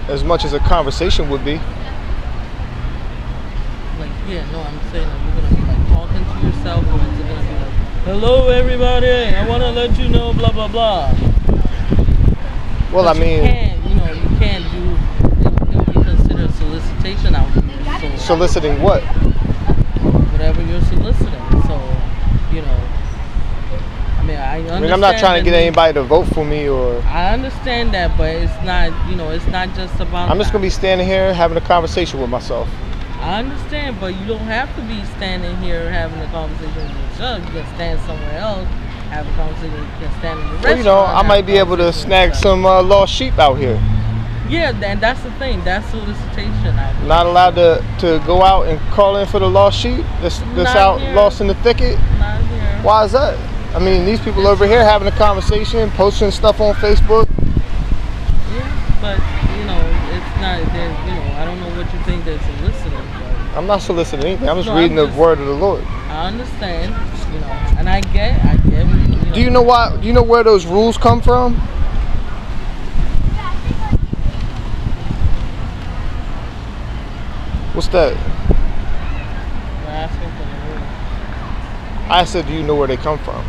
as much as a conversation would be. Like, yeah, no, I'm saying like you're gonna be like talking to yourself, or it's gonna be like, hello everybody, I wanna let you know, blah blah blah. Well, I mean, you can't do. It would be considered solicitation out here. So soliciting what? whatever you're soliciting. So, I mean, I understand. I mean, I'm not trying to get anybody to vote for me, or. I understand that, but it's not. It's not just about. I'm just gonna be standing here having a conversation with myself. I understand, but you don't have to be standing here having a conversation with yourself. You can stand somewhere else, have a conversation. You can stand in the restaurant. Well, I might be able to snag some lost sheep out here. Yeah, and that's the thing. That's solicitation. Not allowed to go out and call in for the lost sheep that's out here. Lost in the thicket? Not here. Why is that? I mean, these people over here having a conversation, posting stuff on Facebook. Yeah, but, it's not, I don't know what you think they're soliciting. But I'm not soliciting anything. I'm just reading the word of the Lord. I understand, and I get. Do you know why? Do you know where those rules come from? What's that? You're asking for the rules. I said, do you know where they come from?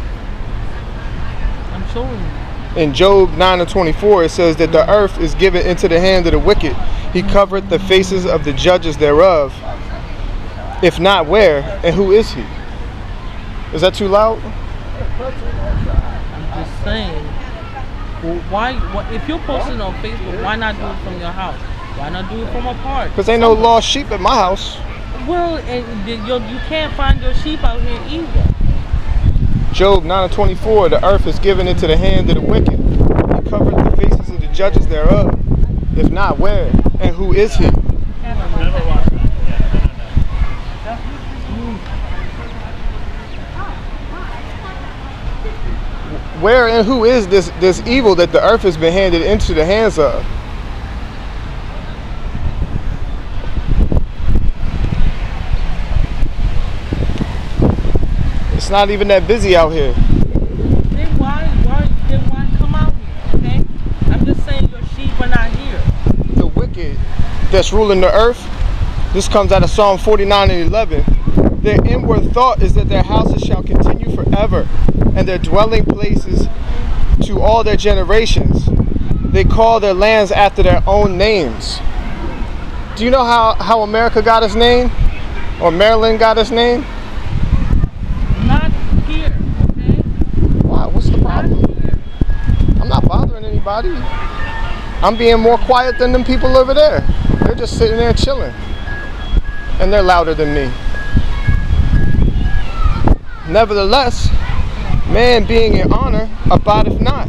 I'm showing you. In Job 9:24, it says that the earth is given into the hand of the wicked. He covered the faces of the judges thereof. If not, where and who is he? Is that too loud? I'm just saying. Well, if you're posting on Facebook, why not do it from your house? Why not do it from a park? Because ain't no lost sheep at my house. Well, and you can't find your sheep out here either. Job 9:24, the earth is given into the hand of the wicked. He covered the faces of the judges thereof. If not, where and who is he? Where and who is this evil that the earth has been handed into the hands of? It's not even that busy out here. Then why come out here, okay? I'm just saying your sheep are not here. The wicked that's ruling the earth, this comes out of Psalm 49:11. Their inward thought is that their houses shall continue forever, and their dwelling places to all their generations. They call their lands after their own names. Do you know how America got its name? Or Maryland got its name? Not here, okay? Why? What's the problem? I'm not bothering anybody. I'm being more quiet than them people over there. They're just sitting there chilling. And they're louder than me. Nevertheless, man being in honor abideth not.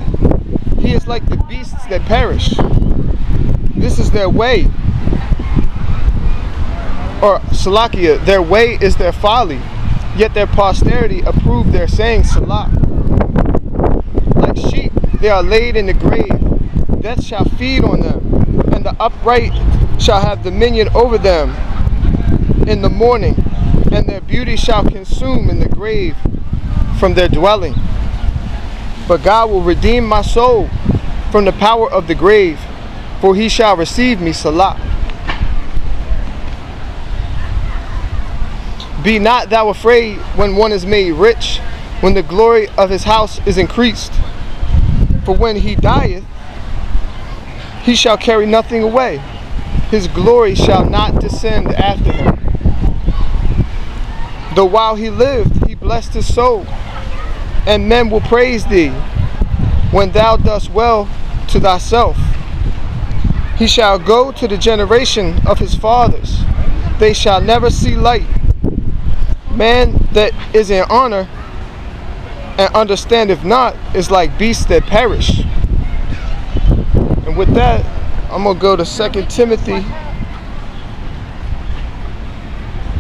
He is like the beasts that perish. This is their way. Or Salakia, their way is their folly. Yet their posterity approve their saying, Salah. Like sheep, they are laid in the grave. Death shall feed on them, and the upright shall have dominion over them in the morning, and their beauty shall consume in the grave from their dwelling. But God will redeem my soul from the power of the grave, for he shall receive me, Salah. Be not thou afraid when one is made rich, when the glory of his house is increased. For when he dieth, he shall carry nothing away. His glory shall not descend after him. Though while he lived, he blessed his soul, and men will praise thee when thou dost well to thyself. He shall go to the generation of his fathers. They shall never see light. Man that is in honor and understandeth not is like beasts that perish. And with that, I'm going to go to 2 Timothy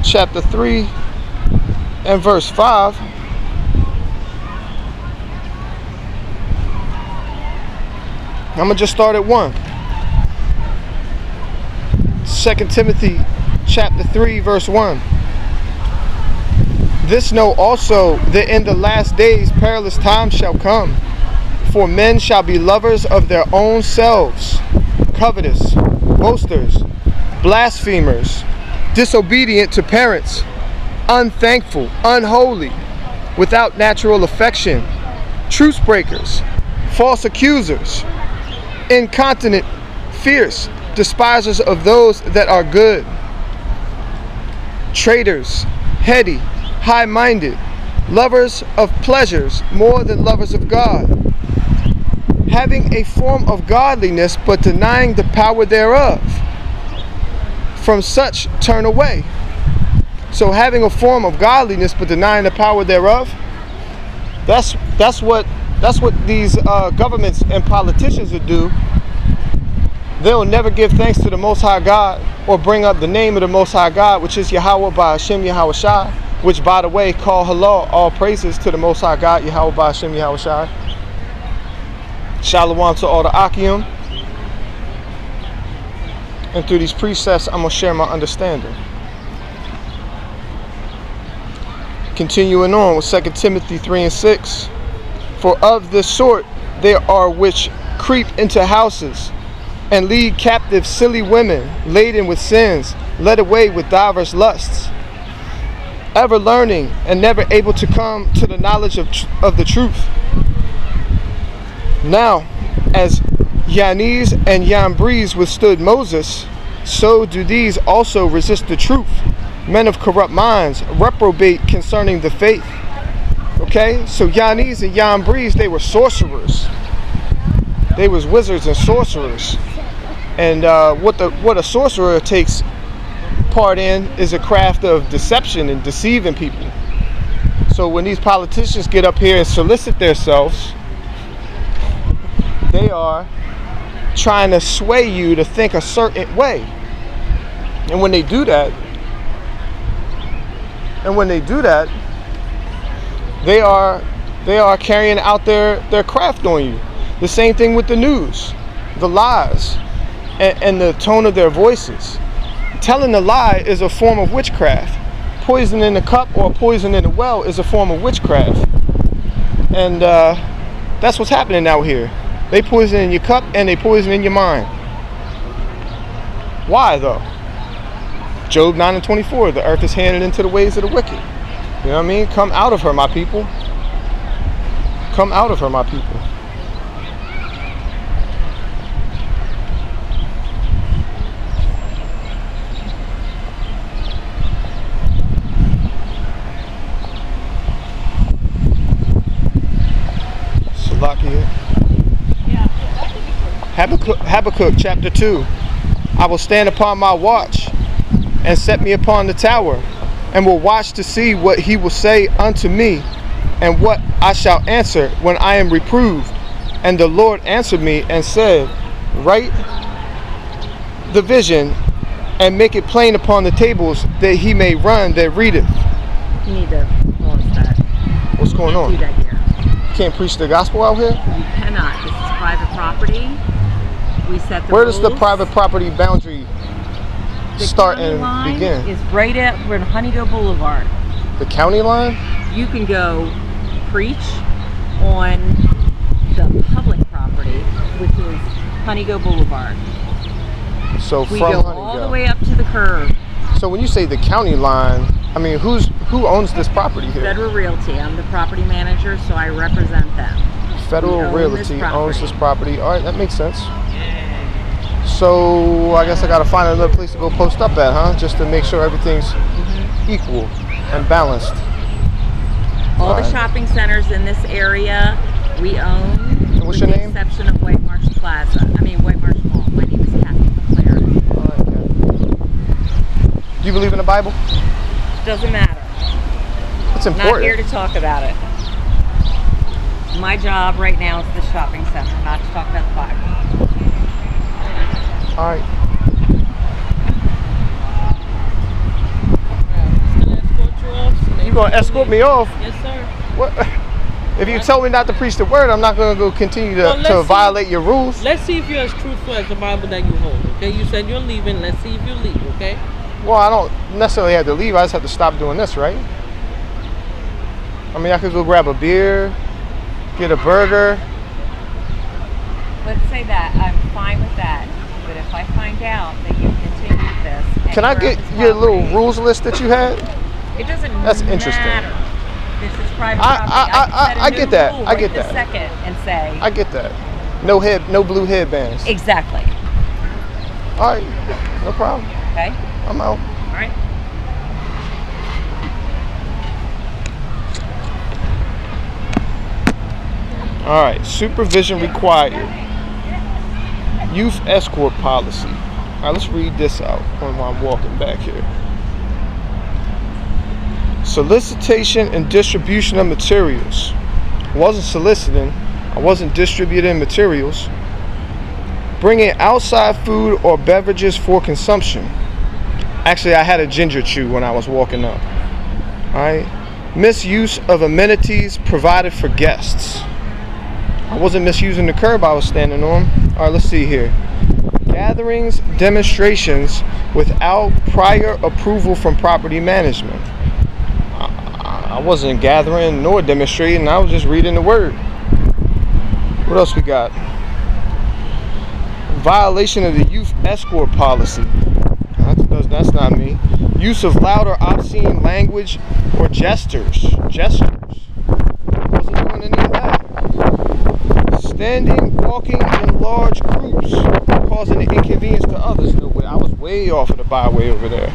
chapter 3 and verse 5. I'm going to just start at 1. 2 Timothy chapter 3 verse 1. This know also that in the last days perilous times shall come, for men shall be lovers of their own selves, covetous, boasters, blasphemers, disobedient to parents, unthankful, unholy, without natural affection, truce breakers, false accusers, incontinent, fierce, despisers of those that are good, traitors, heady, high-minded, lovers of pleasures more than lovers of God, having a form of godliness but denying the power thereof. From such turn away. So having a form of godliness but denying the power thereof, that's what these governments and politicians would do. They'll never give thanks to the Most High God or bring up the name of the Most High God, which is Yahweh Ba'Hashem Yahweh Shai, which, by the way, call halal all praises to the Most High God, Yahweh Ba'Hashem Yahweh Shai. Shalom to all the Akim. And through these precepts, I'm going to share my understanding. Continuing on with 2 Timothy 3 and 6. For of this sort there are which creep into houses, and lead captive silly women, laden with sins, led away with divers lusts, ever learning and never able to come to the knowledge of the truth. Now, as Yannes and Yambres withstood Moses, so do these also resist the truth. Men of corrupt minds, reprobate concerning the faith. Okay, so Yannes and Yambres, they were sorcerers. They was wizards and sorcerers. And what a sorcerer takes part in is a craft of deception and deceiving people. So when these politicians get up here and solicit themselves, they are trying to sway you to think a certain way. And when they do that, they are carrying out their craft on you. The same thing with the news, the lies, and the tone of their voices. Telling a lie is a form of witchcraft. Poison in the cup or poison in the well is a form of witchcraft. And that's what's happening out here. They poison in your cup and they poison in your mind. Why though? Job 9 and 24, the earth is handed into the ways of the wicked. You know what I mean? Come out of her, my people. Come out of her, my people. Salakia. Habakkuk chapter 2. I will stand upon my watch and set me upon the tower, and will watch to see what he will say unto me, and what I shall answer when I am reproved. And the Lord answered me and said, write the vision and make it plain upon the tables, that he may run that readeth. You need to pause that. What's going on? Do that here. You can't preach the gospel out here? You cannot. This is private property. We set the Where rules. does the private property boundary start and line begin? Is right at we're in Honeydew Boulevard. The county line? You can go preach on the public property, which is Honeydew Boulevard. So We from go Honeydew. all the way up to the curve. So when you say the county line, I mean who owns this property here? Federal Realty. I'm the property manager, so I represent them. Federal We own Realty this owns this property. property. All right, that makes sense. So I guess I gotta find another place to go post up at, huh? Just to make sure everything's equal and balanced. All the Alright. shopping centers in this area we own. And what's with your the name? exception of White Marsh Plaza. White Marsh Mall. My name is Kathy McLaren. All right, okay. Do you believe in the Bible? Doesn't matter. It's I'm not important. here to talk about it. My job right now is the shopping center, not to talk about the Bible. All right. You gonna escort me off? Yes, sir. What? If you tell me not to preach the word, I'm not gonna go continue Well, to let's see. violate your rules. Let's see if you're as truthful as the Bible that you hold. Okay, you said you're leaving. Let's see if you leave. Okay. Well, I don't necessarily have to leave. I just have to stop doing this, right? I mean, I could go grab a beer, get a burger. Let's say that. I'm fine with that. but if I find out that you continued this, and Can I you're get on this your little property, rules list that you had? It doesn't That's matter. interesting. This is private property. I get that. I get this that. second and say I get that. No blue headbands. exactly. All right, no problem. Okay. I'm out. All right. All right, supervision required. Youth escort policy. All right, let's read this out while I'm walking back here. Solicitation and distribution of materials. I wasn't soliciting. I wasn't distributing materials. Bringing outside food or beverages for consumption. Actually, I had a ginger chew when I was walking up. All right. Misuse of amenities provided for guests. I wasn't misusing the curb I was standing on. All right, let's see here. Gatherings, demonstrations without prior approval from property management. I wasn't gathering nor demonstrating. I was just reading the word. What else we got? Violation of the youth escort policy. That's not me. Use of loud or obscene language or gestures. I wasn't doing any of that. Standing, walking in large groups, causing an inconvenience to others. No way. I was way off of the byway over there.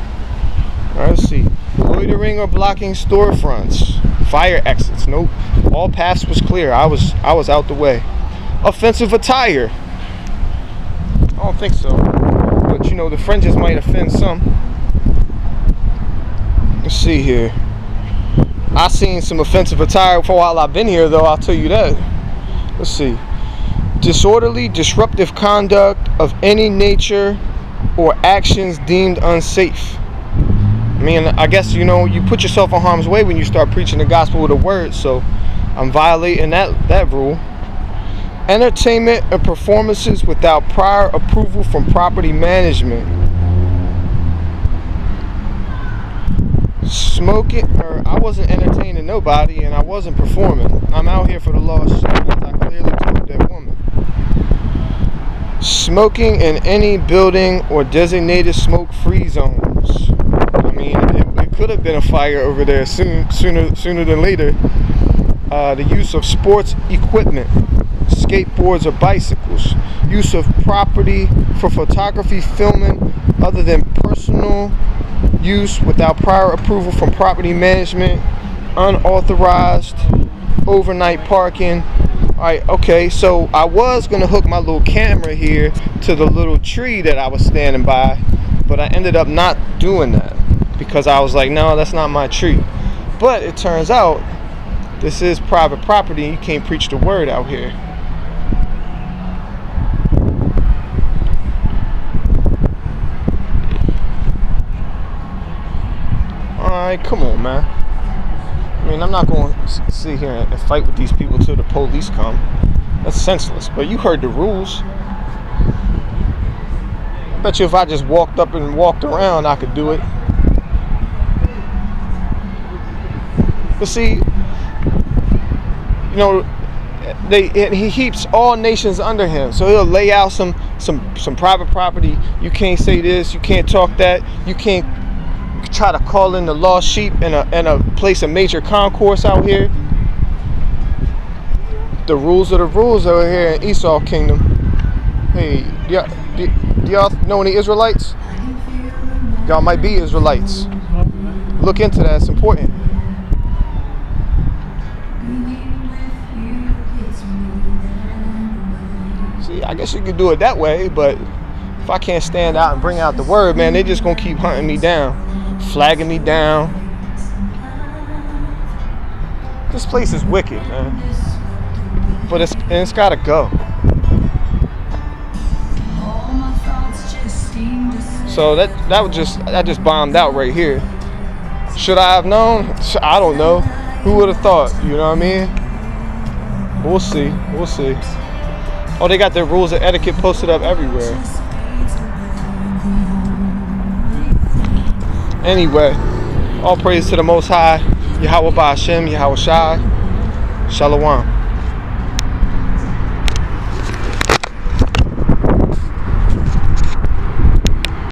All right, let's see. Loitering or blocking storefronts. Fire exits. Nope. All paths was clear. I was out the way. Offensive attire. I don't think so. But you know, the fringes might offend some. Let's see here. I seen some offensive attire for while I've been here, though, I'll tell you that. Let's see. Disorderly, disruptive conduct of any nature or actions deemed unsafe. I mean, I guess, you know, you put yourself in harm's way when you start preaching the gospel with a word, so I'm violating that rule. Entertainment and performances without prior approval from property management. Smoking, or I wasn't entertaining nobody and I wasn't performing. I'm out here for the lost souls, I clearly told that woman. Smoking in any building or designated smoke-free zones. I mean, it could have been a fire over there sooner than later. The use of sports equipment, skateboards or bicycles. Use of property for photography, filming, other than personal use without prior approval from property management. Unauthorized overnight parking. Alright, okay, so I was going to hook my little camera here to the little tree that I was standing by, but I ended up not doing that because I was like, no, that's not my tree. But it turns out this is private property and you can't preach the word out here. Alright, come on, man. I mean, I'm not going to sit here and fight with these people till the police come. That's senseless. But you heard the rules. I bet you if I just walked up and walked around, I could do it. But see, you know, he heaps all nations under him. So he'll lay out some private property. You can't say this. You can't talk that. You can't try to call in the lost sheep in a place of major concourse out here. The rules are the rules over here in Esau Kingdom. Hey, do y'all know any Israelites? Y'all might be Israelites. Look into that, it's important. See, I guess you could do it that way, but if I can't stand out and bring out the word, man, they just gonna keep hunting me down, flagging me down. This place is wicked, man. But it's gotta go. So that just bombed out right here. Should I have known? I don't know. Who would have thought? You know what I mean? We'll see. We'll see. Oh, they got their rules of etiquette posted up everywhere. Anyway, all praise to the Most High, Yahweh Ba'Shem, Yahweh Shai, Shalom.